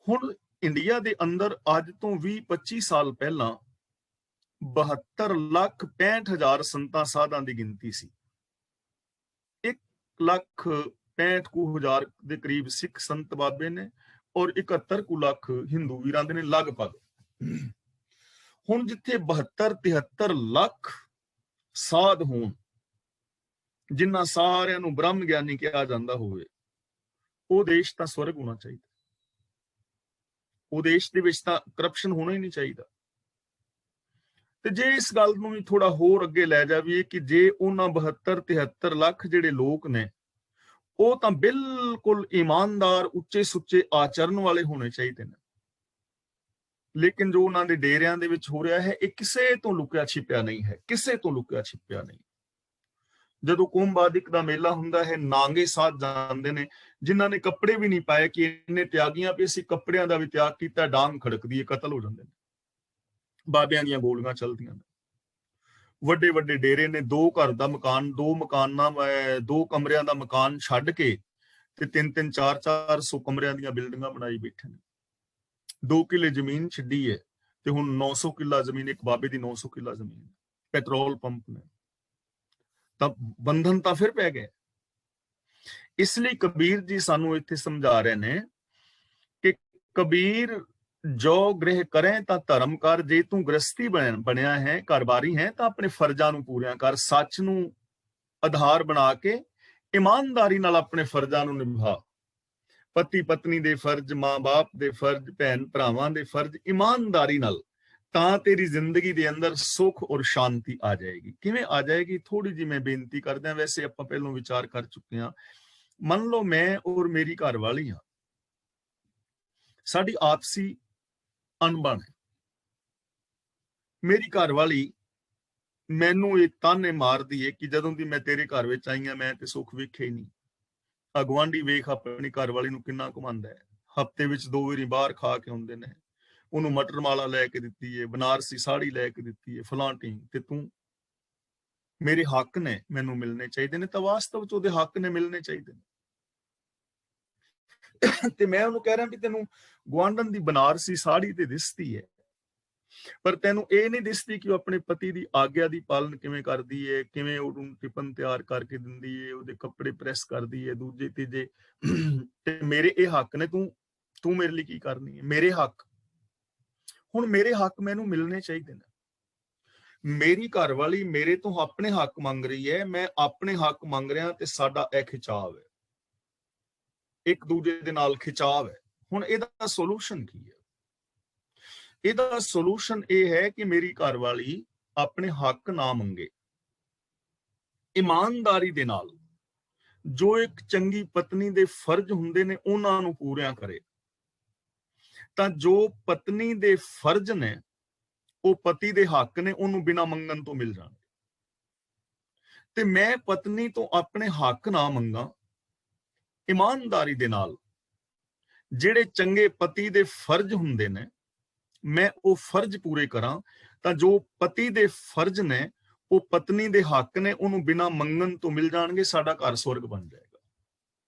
ਹੁਣ ਇੰਡੀਆ ਦੇ ਅੰਦਰ ਅੱਜ ਤੋਂ 20-25 ਸਾਲ ਪਹਿਲਾਂ 72,65,000 ਸੰਤਾਂ ਸਾਧਾਂ ਦੀ ਗਿਣਤੀ ਸੀ। 1,65,000 ਦੇ ਕਰੀਬ ਸਿੱਖ ਸੰਤ ਬਾਬੇ ਨੇ ਔਰ 71 ਲੱਖ ਹਿੰਦੂ ਵੀਰਾਂ ਦੇ ਨੇ ਲਗਭਗ। ਹੁਣ ਜਿੱਥੇ 72-73 ਲੱਖ ਸਾਧ ਹੋਣ, ਜਿਨ੍ਹਾਂ ਸਾਰਿਆਂ ਨੂੰ ਬ੍ਰਹਮ ਗਿਆਨੀ ਕਿਹਾ ਜਾਂਦਾ ਹੋਵੇ, ਉਹ ਦੇਸ਼ ਤਾਂ ਸਵਰਗ ਹੋਣਾ ਚਾਹੀਦਾ। ਉਹ ਦੇਸ਼ ਦੇ ਵਿੱਚ ਤਾਂ ਕਰਪਸ਼ਨ ਹੋਣਾ ਹੀ ਨਹੀਂ ਚਾਹੀਦਾ। ਤੇ ਜੇ ਇਸ ਗੱਲ ਨੂੰ ਵੀ ਥੋੜਾ ਹੋਰ ਅੱਗੇ ਲੈ ਜਾਵੀਏ ਕਿ ਜੇ ਉਹਨਾਂ 72-73 ਲੱਖ ਜਿਹੜੇ ਲੋਕ ਨੇ ਉਹ ਤਾਂ ਬਿਲਕੁਲ ਇਮਾਨਦਾਰ, ਉੱਚੇ ਸੁੱਚੇ ਆਚਰਨ ਵਾਲੇ ਹੋਣੇ ਚਾਹੀਦੇ ਨੇ, ਲੇਕਿਨ ਜੋ ਉਹਨਾਂ ਦੇ ਡੇਰਿਆਂ ਦੇ ਵਿੱਚ ਹੋ ਰਿਹਾ ਹੈ ਇਹ ਕਿਸੇ ਤੋਂ ਲੁਕਿਆ ਛਿਪਿਆ ਨਹੀਂ ਹੈ, ਕਿਸੇ ਤੋਂ ਲੁਕਿਆ ਛਿਪਿਆ ਨਹੀਂ। ਜਦੋਂ ਕੁੰਭਾਦਿਕ ਦਾ ਮੇਲਾ ਹੁੰਦਾ ਹੈ, ਨਾਂਗੇ ਸਾਧ ਜਾਂਦੇ ਨੇ ਜਿਨ੍ਹਾਂ ਨੇ ਕੱਪੜੇ ਵੀ ਨਹੀਂ ਪਾਏ ਕਿ ਇੰਨੇ ਤਿਆਗੀਆਂ ਵੀ ਅਸੀਂ ਕੱਪੜਿਆਂ ਦਾ ਵੀ ਤਿਆਗ ਕੀਤਾ, ਡਾਂਗ ਖੜਕਦੀ ਹੈ, ਕਤਲ ਹੋ ਜਾਂਦੇ ਨੇ, ਬਾਬਿਆਂ ਦੀਆਂ ਗੋਲੀਆਂ ਚੱਲਦੀਆਂ ਨੇ। ਵੱਡੇ ਵੱਡੇ ਡੇਰੇ ਨੇ, 2 ਘਰ ਦਾ ਮਕਾਨ, 2 ਕਮਰਿਆਂ ਦਾ ਮਕਾਨ ਛੱਡ ਕੇ ਤੇ 3-3 400 ਕਮਰਿਆਂ ਦੀਆਂ ਬਿਲਡਿੰਗਾਂ ਬਣਾਈ ਬੈਠੇ ਨੇ। 2 ਕਿੱਲੇ ਜ਼ਮੀਨ ਛੱਡੀ ਹੈ ਤੇ ਹੁਣ 900 ਕਿੱਲਾ ਜ਼ਮੀਨ, ਇੱਕ ਬਾਬੇ ਦੀ 900 ਕਿੱਲਾ ਜ਼ਮੀਨ, ਪੈਟਰੋਲ ਪੰਪ ਨੇ, ਤਾਂ ਬੰਧਨ ਤਾਂ ਫਿਰ ਪੈ ਗਏ। ਇਸ ਲਈ ਕਬੀਰ ਜੀ ਸਾਨੂੰ ਇੱਥੇ ਸਮਝਾ ਰਹੇ ਨੇ ਕਿ ਕਬੀਰ ਜੋ ਗ੍ਰਹਿ ਕਰੇ ਤਾਂ ਧਰਮ ਕਰ। ਜੇ ਤੂੰ ਗ੍ਰਸਤੀ ਬਣਿਆ ਹੈ, ਘਰਬਾਰੀ ਹੈ, ਤਾਂ ਆਪਣੇ ਫਰਜ਼ਾਂ ਨੂੰ ਪੂਰੀਆਂ ਕਰ, ਸੱਚ ਨੂੰ ਆਧਾਰ ਬਣਾ ਕੇ ਇਮਾਨਦਾਰੀ ਨਾਲ ਆਪਣੇ ਫਰਜ਼ਾਂ ਨੂੰ ਨਿਭਾ। ਪਤੀ ਪਤਨੀ ਦੇ ਫਰਜ਼, ਮਾਂ-ਬਾਪ ਦੇ ਫਰਜ਼, ਭੈਣ ਭਰਾਵਾਂ ਦੇ ਫਰਜ਼ ਇਮਾਨਦਾਰੀ ਨਾਲ, ਤਾਂ ਤੇਰੀ ਜ਼ਿੰਦਗੀ ਦੇ ਅੰਦਰ ਸੁੱਖ ਔਰ ਸ਼ਾਂਤੀ ਆ ਜਾਏਗੀ। ਕਿਵੇਂ ਆ ਜਾਏਗੀ? ਥੋੜੀ ਜਿਹੀ ਮੈਂ ਬੇਨਤੀ ਕਰਦਾ। ਵੈਸੇ ਆਪਾਂ ਪਹਿਲਾਂ ਵਿਚਾਰ ਕਰ ਚੁੱਕੇ ਹਾਂ। ਮੰਨ ਲਓ ਮੈਂ ਔਰ ਮੇਰੀ ਘਰ ਵਾਲੀ ਹਾਂ, ਸਾਡੀ ਆਪਸੀ ਅਣਬਣ ਹੈ। ਮੇਰੀ ਘਰ ਵਾਲੀ ਮੈਨੂੰ ਇਹ ਤਾਨੇ ਮਾਰਦੀ ਹੈ ਕਿ ਜਦੋਂ ਦੀ ਮੈਂ ਤੇਰੇ ਘਰ ਵਿੱਚ ਆਈ ਹਾਂ ਮੈਂ ਤੇ ਸੁੱਖ ਵੇਖਿਆ ਹੀ ਨਹੀਂ। ਅਗਵਾਂਢੀ ਵੇਖ ਆਪਣੀ ਘਰ ਵਾਲੀ ਨੂੰ ਕਿੰਨਾ ਕਮਾਉਂਦਾ ਹੈ, ਹਫ਼ਤੇ ਵਿੱਚ 2 ਵਾਰੀ ਬਾਹਰ ਖਾ ਕੇ ਆਉਂਦੇ ਨੇ, ਉਹਨੂੰ ਮਟਰ ਮਾਲਾ ਲੈ ਕੇ ਦਿੱਤੀ ਹੈ, ਬਨਾਰਸੀ ਸਾੜੀ ਲੈ ਕੇ ਦਿੱਤੀ ਹੈ, ਫਲਾਂਟੀ। ਤੇ ਤੂੰ, ਮੇਰੇ ਹੱਕ ਨੇ, ਮੈਨੂੰ ਮਿਲਣੇ ਚਾਹੀਦੇ ਨੇ। ਤਾਂ ਵਾਸਤਵ ਚ ਉਹਦੇ ਹੱਕ ਨੇ, ਮਿਲਣੇ ਚਾਹੀਦੇ ਨੇ। ਤੇ ਮੈਂ ਉਹਨੂੰ ਕਹਿ ਰਿਹਾ ਵੀ ਤੈਨੂੰ ਗੁਆਂਢਣ ਦੀ ਬਨਾਰਸੀ ਸਾੜੀ ਤੇ ਦਿਸਦੀ ਹੈ, ਪਰ ਤੈਨੂੰ ਇਹ ਨਹੀਂ ਦਿਸਦੀ ਕਿ ਉਹ ਆਪਣੇ ਪਤੀ ਦੀ ਆਗਿਆ ਦੀ ਪਾਲਣ ਕਿਵੇਂ ਕਰਦੀ ਹੈ, ਕਿਵੇਂ ਉਹਨੂੰ ਟਿਫਨ ਤਿਆਰ ਕਰਕੇ ਦਿੰਦੀ ਹੈ, ਉਹਦੇ ਕੱਪੜੇ ਪ੍ਰੈਸ ਕਰਦੀ ਹੈ, ਦੂਜੇ ਤੀਜੇ। ਤੇ ਮੇਰੇ ਇਹ ਹੱਕ ਨੇ, ਤੂੰ ਮੇਰੇ ਲਈ ਕੀ ਕਰਨੀ ਹੈ? ਮੇਰੇ ਹੱਕ, ਹੁਣ ਮੇਰੇ ਹੱਕ ਮੈਨੂੰ ਮਿਲਣੇ ਚਾਹੀਦੇ ਨੇ। ਮੇਰੀ ਘਰ ਵਾਲੀ ਮੇਰੇ ਤੋਂ ਆਪਣੇ ਹੱਕ ਮੰਗ ਰਹੀ ਹੈ, ਮੈਂ ਆਪਣੇ ਹੱਕ ਮੰਗ ਰਿਹਾ, ਤੇ ਸਾਡਾ ਇਹ ਖਿਚਾਵ ਹੈ, ਇੱਕ ਦੂਜੇ ਦੇ ਨਾਲ ਖਿਚਾਵ ਹੈ। ਹੁਣ ਇਹਦਾ ਸੋਲੂਸ਼ਨ ਕੀ ਹੈ? ਇਹਦਾ ਸੋਲੂਸ਼ਨ ਇਹ ਹੈ ਕਿ ਮੇਰੀ ਘਰ ਵਾਲੀ ਆਪਣੇ ਹੱਕ ਨਾ ਮੰਗੇ, ਇਮਾਨਦਾਰੀ ਦੇ ਨਾਲ ਜੋ ਇੱਕ ਚੰਗੀ ਪਤਨੀ ਦੇ ਫਰਜ਼ ਹੁੰਦੇ ਨੇ ਉਹਨਾਂ ਨੂੰ ਪੂਰਿਆਂ ਕਰੇ। ਤਾਂ ਜੋ ਪਤਨੀ ਦੇ ਫਰਜ਼ ਨੇ, ਉਹ ਪਤੀ ਦੇ ਹੱਕ ਨੇ, ਉਹਨੂੰ ਬਿਨਾਂ ਮੰਗਣ ਤੋਂ ਮਿਲ ਜਾਣਗੇ। ਤੇ ਮੈਂ ਪਤਨੀ ਤੋਂ ਆਪਣੇ ਹੱਕ ਨਾ ਮੰਗਾ, ਇਮਾਨਦਾਰੀ ਦੇ ਨਾਲ ਜਿਹੜੇ ਚੰਗੇ ਪਤੀ ਦੇ ਫਰਜ਼ ਹੁੰਦੇ ਨੇ ਮੈਂ ਉਹ ਫਰਜ਼ ਪੂਰੇ ਕਰਾਂ, ਤਾਂ ਜੋ ਪਤੀ ਦੇ ਫਰਜ਼ ਨੇ, ਉਹ ਪਤਨੀ ਦੇ ਹੱਕ ਨੇ, ਉਹਨੂੰ ਬਿਨਾਂ ਮੰਗਣ ਤੋਂ ਮਿਲ ਜਾਣਗੇ। ਸਾਡਾ ਘਰ ਸਵਰਗ ਬਣ ਜਾਏਗਾ।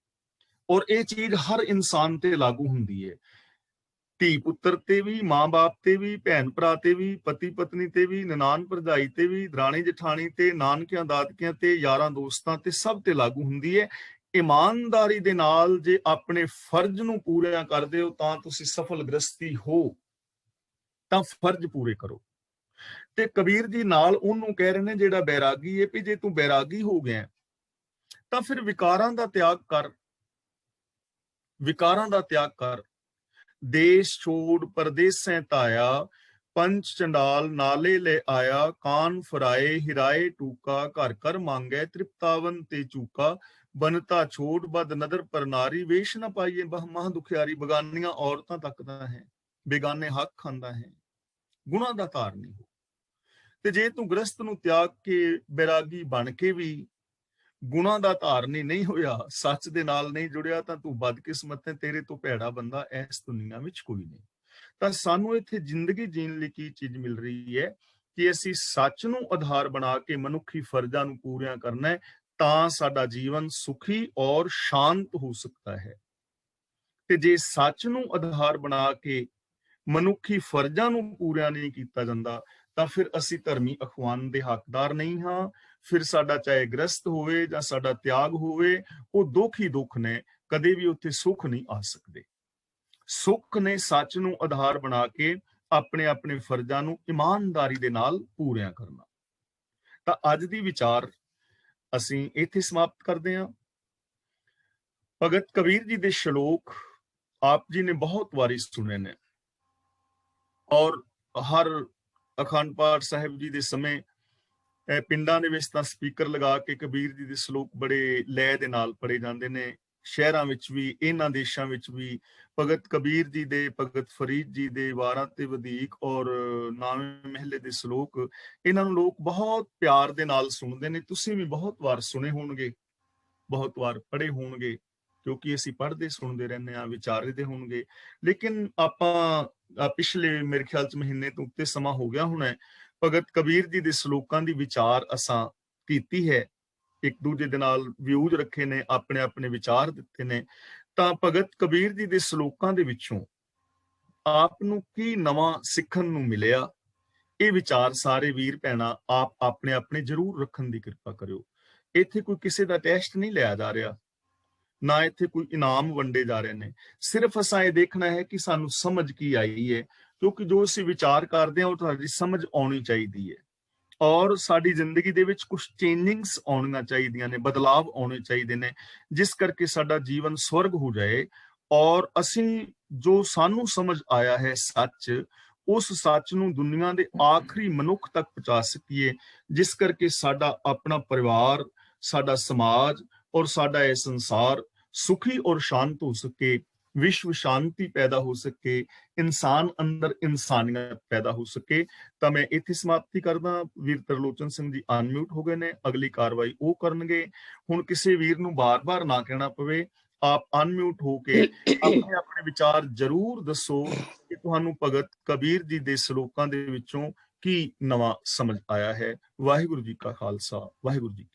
ਔਰ ਇਹ ਚੀਜ਼ ਹਰ ਇਨਸਾਨ ਤੇ ਲਾਗੂ ਹੁੰਦੀ ਹੈ। ਧੀ ਪੁੱਤਰ ਤੇ ਵੀ, ਮਾਂ ਬਾਪ ਤੇ ਵੀ, ਭੈਣ ਭਰਾ ਤੇ ਵੀ, ਪਤੀ ਪਤਨੀ ਤੇ ਵੀ, ਨਨਾਣ ਭਰਜਾਈ ਤੇ ਵੀ, ਦਰਾਣੀ ਜਠਾਣੀ ਤੇ, ਨਾਨਕਿਆਂ ਦਾਦਕਿਆਂ ਤੇ, ਯਾਰਾਂ ਦੋਸਤਾਂ ਤੇ, ਸਭ ਤੇ ਲਾਗੂ ਹੁੰਦੀ ਹੈ। ਇਮਾਨਦਾਰੀ ਦੇ ਨਾਲ ਜੇ ਆਪਣੇ ਫਰਜ਼ ਨੂੰ ਪੂਰਾ ਕਰਦੇ ਹੋ ਤਾਂ ਤੁਸੀਂ ਸਫਲ ਗ੍ਰਸਤੀ ਹੋ। ਤਾਂ ਫਰਜ਼ ਪੂਰੇ ਕਰੋ। ਤੇ ਕਬੀਰ ਜੀ ਨਾਲ ਉਹਨੂੰ ਕਹਿ ਰਹੇ ਨੇ ਜਿਹੜਾ ਬੈਰਾਗੀ ਹੈ, ਵੀ ਜੇ ਤੂੰ ਬੈਰਾਗੀ ਹੋ ਗਿਆ ਤਾਂ ਫਿਰ ਵਿਕਾਰਾਂ ਦਾ ਤਿਆਗ ਕਰ, ਵਿਕਾਰਾਂ ਦਾ ਤਿਆਗ ਕਰ। ਦੇਸ਼ ਛੋੜ ਪਰਦੇਸੈਂ ਤਾਇਆ, ਪੰਚ ਚੰਡਾਲ ਨਾਲੇ ਲੈ ਆਇਆ, ਕਾਨ ਫਰਾਏ ਹਿਰਾਏ ਟੂਕਾ, ਘਰ ਘਰ ਮੰਗੈ ਤ੍ਰਿਪਤਾਵਨ ਤੇ ਚੂਕਾ, ਬਨਤਾ ਛੋੜ ਬਦ ਨਦਰ ਪਰ ਨਾਰੀ, ਵੇਸ਼ ਨਾ ਪਾਈਏ ਮਹਾਂ ਦੁਖਿਆਰੀ। ਬਗਾਨੀਆਂ ਔਰਤਾਂ ਤੱਕਦਾ ਹੈ, ਬੇਗਾਨੇ ਹੱਕ ਖਾਂਦਾ ਹੈ, ਗੁਣਾ ਦਾ ਧਾਰਨੀ ਹੋ। ਤੇ ਜੇ ਤੂੰ ਗ੍ਰਸਤ ਨੂੰ ਤਿਆਗ ਕੇ ਬੈਰਾਗੀ ਬਣ ਕੇ ਵੀ ਗੁਣਾ ਦਾ ਧਾਰਨੀ ਨਹੀਂ ਹੋਇਆ, ਸੱਚ ਦੇ ਨਾਲ ਨਹੀਂ ਜੁੜਿਆ, ਤਾਂ ਤੂੰ ਬਦਕਿਸਮਤ ਹੈ, ਤੇਰੇ ਤੋਂ ਭੈੜਾ ਬੰਦਾ ਇਸ ਦੁਨੀਆ ਵਿੱਚ ਕੋਈ ਨਹੀਂ। ਤਾਂ ਸਾਨੂੰ ਇੱਥੇ ਜ਼ਿੰਦਗੀ ਜੀਣ ਲਈ ਕੀ ਚੀਜ਼ ਮਿਲ ਰਹੀ ਹੈ ਕਿ ਅਸੀਂ ਸੱਚ ਨੂੰ ਆਧਾਰ ਬਣਾ ਕੇ ਮਨੁੱਖੀ ਫਰਜ਼ਾਂ ਨੂੰ ਪੂਰੀਆਂ ਕਰਨਾ ਹੈ, ਤਾਂ ਸਾਡਾ ਜੀਵਨ ਸੁਖੀ ਔਰ ਸ਼ਾਂਤ ਹੋ ਸਕਦਾ ਹੈ। ਤੇ ਜੇ ਸੱਚ ਨੂੰ ਆਧਾਰ ਬਣਾ ਕੇ ਮਨੁੱਖੀ ਫਰਜ਼ਾਂ ਨੂੰ ਪੂਰਾ ਨਹੀਂ ਕੀਤਾ ਜਾਂਦਾ ਤਾਂ ਫਿਰ ਅਸੀਂ ਧਰਮੀ ਅਖਵਾਨ ਦੇ ਹੱਕਦਾਰ ਨਹੀਂ ਹਾਂ। ਫਿਰ ਸਾਡਾ ਚਾਹੇ ਗ੍ਰਸਤ ਹੋਵੇ ਜਾਂ ਸਾਡਾ ਤਿਆਗ ਹੋਵੇ, ਉਹ ਦੁੱਖ ਹੀ ਦੁੱਖ ਨੇ, ਕਦੇ ਵੀ ਉੱਥੇ ਸੁੱਖ ਨਹੀਂ ਆ ਸਕਦੇ। ਸੁੱਖ ਨੇ ਸੱਚ ਨੂੰ ਆਧਾਰ ਬਣਾ ਕੇ ਆਪਣੇ ਆਪਣੇ ਫਰਜ਼ਾਂ ਨੂੰ ਇਮਾਨਦਾਰੀ ਦੇ ਨਾਲ ਪੂਰਿਆਂ ਕਰਨਾ। ਤਾਂ ਅੱਜ ਦੀ ਵਿਚਾਰ ਅਸੀਂ ਇੱਥੇ ਸਮਾਪਤ ਕਰਦੇ ਹਾਂ। ਭਗਤ ਕਬੀਰ ਜੀ ਦੇ ਸ਼ਲੋਕ ਆਪ ਜੀ ਨੇ ਬਹੁਤ ਵਾਰੀ ਸੁਣੇ ਨੇ, ਔਰ ਹਰ ਅਖੰਡ ਪਾਠ ਸਾਹਿਬ ਜੀ ਦੇ ਸਮੇਂ ਪਿੰਡਾਂ ਦੇ ਵਿੱਚ ਤਾਂ ਸਪੀਕਰ ਲਗਾ ਕੇ ਕਬੀਰ ਜੀ ਦੇ ਸ਼ਲੋਕ ਬੜੇ ਲੈਅ ਦੇ ਨਾਲ ਪੜ੍ਹੇ ਜਾਂਦੇ ਨੇ। ਸ਼ਹਿਰਾਂ ਵਿੱਚ ਵੀ, ਇਹਨਾਂ ਦੇਸ਼ਾਂ ਵਿੱਚ ਵੀ ਭਗਤ ਕਬੀਰ ਜੀ ਦੇ, ਭਗਤ ਫਰੀਦ ਜੀ ਦੇ ਵਾਰਾਂ ਤੇ ਵਧੀਕ ਔਰ ਨਾਵੇਂ ਮਹਿਲੇ ਦੇ ਸ਼ਲੋਕ, ਇਹਨਾਂ ਨੂੰ ਲੋਕ ਬਹੁਤ ਪਿਆਰ ਦੇ ਨਾਲ ਸੁਣਦੇ ਨੇ। ਤੁਸੀਂ ਵੀ ਬਹੁਤ ਵਾਰ ਸੁਣੇ ਹੋਣਗੇ, ਬਹੁਤ ਵਾਰ ਪੜ੍ਹੇ ਹੋਣਗੇ, ਕਿਉਂਕਿ ਅਸੀਂ ਪੜ੍ਹਦੇ ਸੁਣਦੇ ਰਹਿੰਦੇ ਹਾਂ, ਵਿਚਾਰਦੇ ਹੋਣਗੇ। ਲੇਕਿਨ ਆਪਾਂ ਪਿਛਲੇ ਮੇਰੇ ਖਿਆਲ 'ਚ ਮਹੀਨੇ ਤੋਂ ਉੱਤੇ ਸਮਾਂ ਹੋ ਗਿਆ ਹੁਣ ਭਗਤ ਕਬੀਰ ਜੀ ਦੇ ਸ਼ਲੋਕਾਂ ਦੀ ਵਿਚਾਰ ਅਸਾਂ ਕੀਤੀ ਹੈ, ਇੱਕ ਦੂਜੇ ਦੇ ਨਾਲ ਵਿਊਜ਼ ਰੱਖੇ ਨੇ, ਆਪਣੇ ਆਪਣੇ ਵਿਚਾਰ ਦਿੱਤੇ ਨੇ। ਤਾਂ ਭਗਤ ਕਬੀਰ ਜੀ ਦੇ ਸ਼ਲੋਕਾਂ ਦੇ ਵਿੱਚੋਂ ਆਪ ਨੂੰ ਕੀ ਨਵਾਂ ਸਿੱਖਣ ਨੂੰ ਮਿਲਿਆ, ਇਹ ਵਿਚਾਰ ਸਾਰੇ ਵੀਰ ਭੈਣਾਂ ਆਪ ਆਪਣੇ ਆਪਣੇ ਜ਼ਰੂਰ ਰੱਖਣ ਦੀ ਕਿਰਪਾ ਕਰਿਓ। ਇੱਥੇ ਕੋਈ ਕਿਸੇ ਦਾ ਟੈਸਟ ਨਹੀਂ ਲਿਆ ਜਾ ਰਿਹਾ, ਨਾ ਇੱਥੇ ਕੋਈ ਇਨਾਮ ਵੰਡੇ ਜਾ ਰਹੇ ਨੇ। ਸਿਰਫ ਅਸਾਂ ਇਹ ਦੇਖਣਾ ਹੈ ਕਿ ਸਾਨੂੰ ਸਮਝ ਕੀ ਆਈ ਹੈ, ਕਿਉਂਕਿ ਜੋ ਅਸੀਂ ਵਿਚਾਰ ਕਰਦੇ ਹਾਂ ਉਹ ਤੁਹਾਡੀ ਸਮਝ ਆਉਣੀ ਚਾਹੀਦੀ ਹੈ, ਔਰ ਸਾਡੀ ਜ਼ਿੰਦਗੀ ਦੇ ਵਿੱਚ ਕੁਝ ਚੇਂਜਿੰਗਸ ਆਉਣੀਆਂ ਚਾਹੀਦੀਆਂ ਨੇ, ਬਦਲਾਵ ਆਉਣੇ ਚਾਹੀਦੇ ਨੇ, ਜਿਸ ਕਰਕੇ ਸਾਡਾ ਜੀਵਨ ਸਵਰਗ ਹੋ ਜਾਏ ਔਰ ਅਸੀਂ ਜੋ ਸਾਨੂੰ ਸਮਝ ਆਇਆ ਹੈ ਸੱਚ, ਉਸ ਸੱਚ ਨੂੰ ਦੁਨੀਆ ਦੇ ਆਖਰੀ ਮਨੁੱਖ ਤੱਕ ਪਹੁੰਚਾ ਸਕੀਏ, ਜਿਸ ਕਰਕੇ ਸਾਡਾ ਆਪਣਾ ਪਰਿਵਾਰ, ਸਾਡਾ ਸਮਾਜ ਔਰ ਸਾਡਾ ਇਹ ਸੰਸਾਰ ਸੁਖੀ ਔਰ ਸ਼ਾਂਤ ਹੋ ਸਕੇ, ਵਿਸ਼ਵ ਸ਼ਾਂਤੀ ਪੈਦਾ ਹੋ ਸਕੇ, ਇਨਸਾਨ ਅੰਦਰ ਇਨਸਾਨੀਅਤ ਪੈਦਾ ਹੋ ਸਕੇ। ਤਾਂ ਮੈਂ ਇੱਥੇ ਸਮਾਪਤੀ ਕਰਦਾ। ਵੀਰ ਤਰਲੋਚਨ ਸਿੰਘ ਜੀ ਅਨਮਿਊਟ ਹੋ ਗਏ ਨੇ, ਅਗਲੀ ਕਾਰਵਾਈ ਉਹ ਕਰਨਗੇ। ਹੁਣ ਕਿਸੇ ਵੀਰ ਨੂੰ ਬਾਰ-ਬਾਰ ਨਾ ਕਹਿਣਾ ਪਵੇ, ਆਪ ਅਨਮਿਊਟ ਹੋ ਕੇ ਆਪਣੇ ਆਪਣੇ ਵਿਚਾਰ ਜ਼ਰੂਰ ਦੱਸੋ ਕਿ ਤੁਹਾਨੂੰ ਭਗਤ ਕਬੀਰ ਜੀ ਦੇ ਸ਼ਲੋਕਾਂ ਦੇ ਵਿੱਚੋਂ ਕੀ ਨਵਾਂ ਸਮਝ ਆਇਆ ਹੈ। ਵਾਹਿਗੁਰੂ ਜੀ ਕਾ ਖਾਲਸਾ, ਵਾਹਿਗੁਰੂ ਜੀ